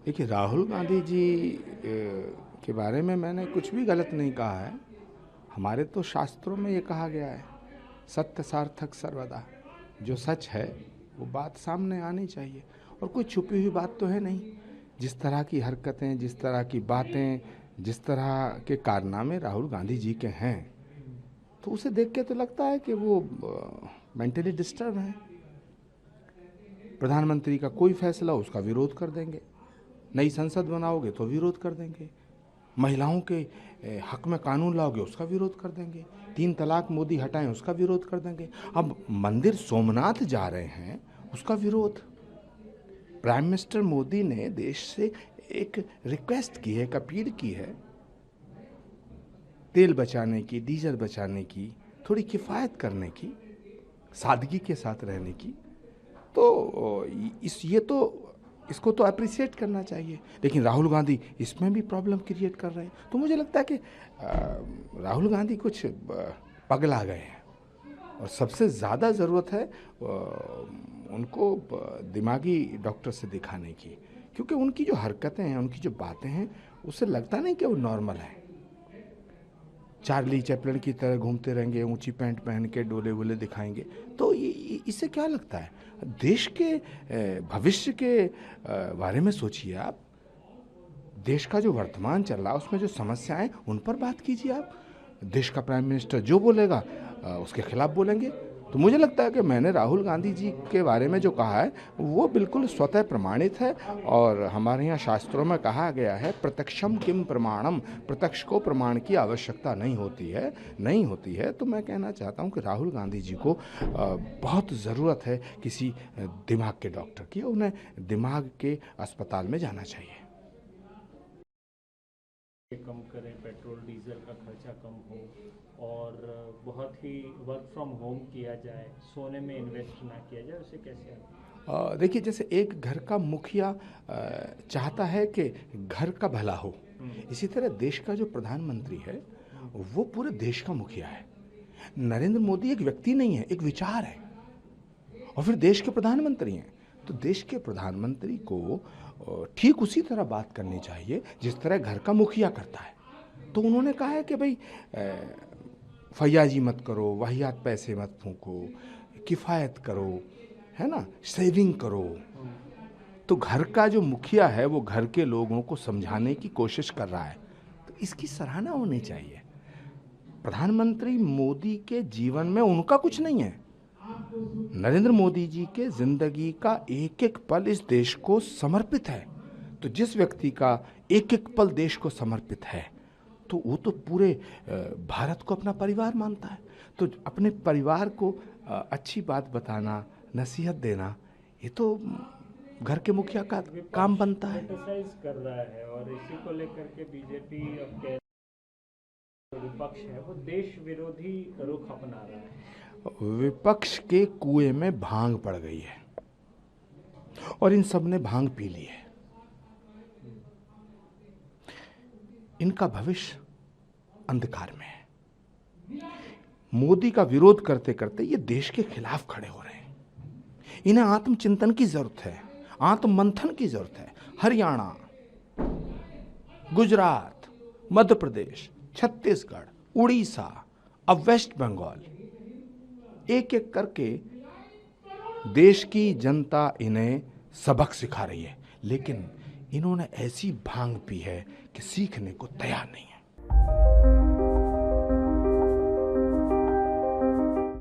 देखिए, राहुल गांधी जी के बारे में मैंने कुछ भी गलत नहीं कहा है। हमारे तो शास्त्रों में ये कहा गया है, सत्य सार्थक सर्वदा। जो सच है वो बात सामने आनी चाहिए, और कोई छुपी हुई बात तो है नहीं। जिस तरह की हरकतें, जिस तरह की बातें, जिस तरह के कारनामे राहुल गांधी जी के हैं, तो उसे देख के तो लगता है कि वो मेंटली डिस्टर्ब हैं। प्रधानमंत्री का कोई फैसला उसका विरोध कर देंगे, नई संसद बनाओगे तो विरोध कर देंगे, महिलाओं के हक में कानून लाओगे उसका विरोध कर देंगे, 3 तलाक मोदी हटाएं उसका विरोध कर देंगे। अब मंदिर सोमनाथ जा रहे हैं उसका विरोध। प्राइम मिनिस्टर मोदी ने देश से एक रिक्वेस्ट की है, एक अपील की है, तेल बचाने की, डीजल बचाने की, थोड़ी किफ़ायत करने की, सादगी के साथ रहने की। तो इसको तो अप्रिशिएट करना चाहिए। लेकिन राहुल गांधी इसमें भी प्रॉब्लम क्रिएट कर रहे हैं। तो मुझे लगता है कि राहुल गांधी कुछ पगला गए हैं, और सबसे ज़्यादा ज़रूरत है उनको दिमागी डॉक्टर से दिखाने की, क्योंकि उनकी जो हरकतें हैं, उनकी जो बातें हैं, उससे लगता नहीं कि वो नॉर्मल है। चार्ली चैपलिन की तरह घूमते रहेंगे, ऊंची पैंट पहन के डोले वोले दिखाएंगे, तो इससे क्या लगता है? देश के भविष्य के बारे में सोचिए आप। देश का जो वर्तमान चल रहा है उसमें जो समस्याएं, उन पर बात कीजिए आप। देश का प्राइम मिनिस्टर जो बोलेगा उसके खिलाफ बोलेंगे। तो मुझे लगता है कि मैंने राहुल गांधी जी के बारे में जो कहा है वो बिल्कुल स्वतः प्रमाणित है, और हमारे यहाँ शास्त्रों में कहा गया है, प्रत्यक्षम किम प्रमाणम, प्रत्यक्ष को प्रमाण की आवश्यकता नहीं होती है। तो मैं कहना चाहता हूँ कि राहुल गांधी जी को बहुत ज़रूरत है किसी दिमाग के डॉक्टर की, उन्हें दिमाग के अस्पताल में जाना चाहिए। कम करें, पेट्रोल डीजल का खर्चा कम हो, और बहुत ही वर्क फ्रॉम होम किया जाए, सोने में इन्वेस्ट ना किया जाए, उसे कैसे? देखिए, जैसे एक घर का मुखिया चाहता है कि घर का भला हो, इसी तरह देश का जो प्रधानमंत्री है वो पूरे देश का मुखिया है। नरेंद्र मोदी एक व्यक्ति नहीं है, एक विचार है, और फिर देश के प्रधानमंत्री हैं। तो देश के प्रधानमंत्री को ठीक उसी तरह बात करनी चाहिए जिस तरह घर का मुखिया करता है। तो उन्होंने कहा है कि भाई फैयाजी मत करो, वाहियात पैसे मत फूंको, किफ़ायत करो, है ना, सेविंग करो। तो घर का जो मुखिया है वो घर के लोगों को समझाने की कोशिश कर रहा है, तो इसकी सराहना होनी चाहिए। प्रधानमंत्री मोदी के जीवन में उनका कुछ नहीं है। नरेंद्र मोदी जी के जिंदगी का एक एक पल इस देश को समर्पित है। तो जिस व्यक्ति का एक एक पल देश को समर्पित है, तो वो तो पूरे भारत को अपना परिवार मानता है। तो अपने परिवार को अच्छी बात बताना, नसीहत देना, ये तो घर के मुखिया का काम बनता है। क्रिटिसाइज कर रहा है, और इसी को लेकर के बीजेपी अब कह विपक्ष है वो देश विरोधी रुख अपना रहा है। विपक्ष के कुएं में भांग पड़ गई है, और इन सब ने भांग पी ली है। इनका भविष्य अंधकार में है। मोदी का विरोध करते करते ये देश के खिलाफ खड़े हो रहे हैं। इन्हें आत्मचिंतन की जरूरत है, आत्ममंथन की जरूरत है। हरियाणा, गुजरात, मध्य प्रदेश, छत्तीसगढ़, उड़ीसा, अब वेस्ट बंगाल, एक एक करके देश की जनता इन्हें सबक सिखा रही है, लेकिन इन्होंने ऐसी भांग पी है कि सीखने को तैयार नहीं है।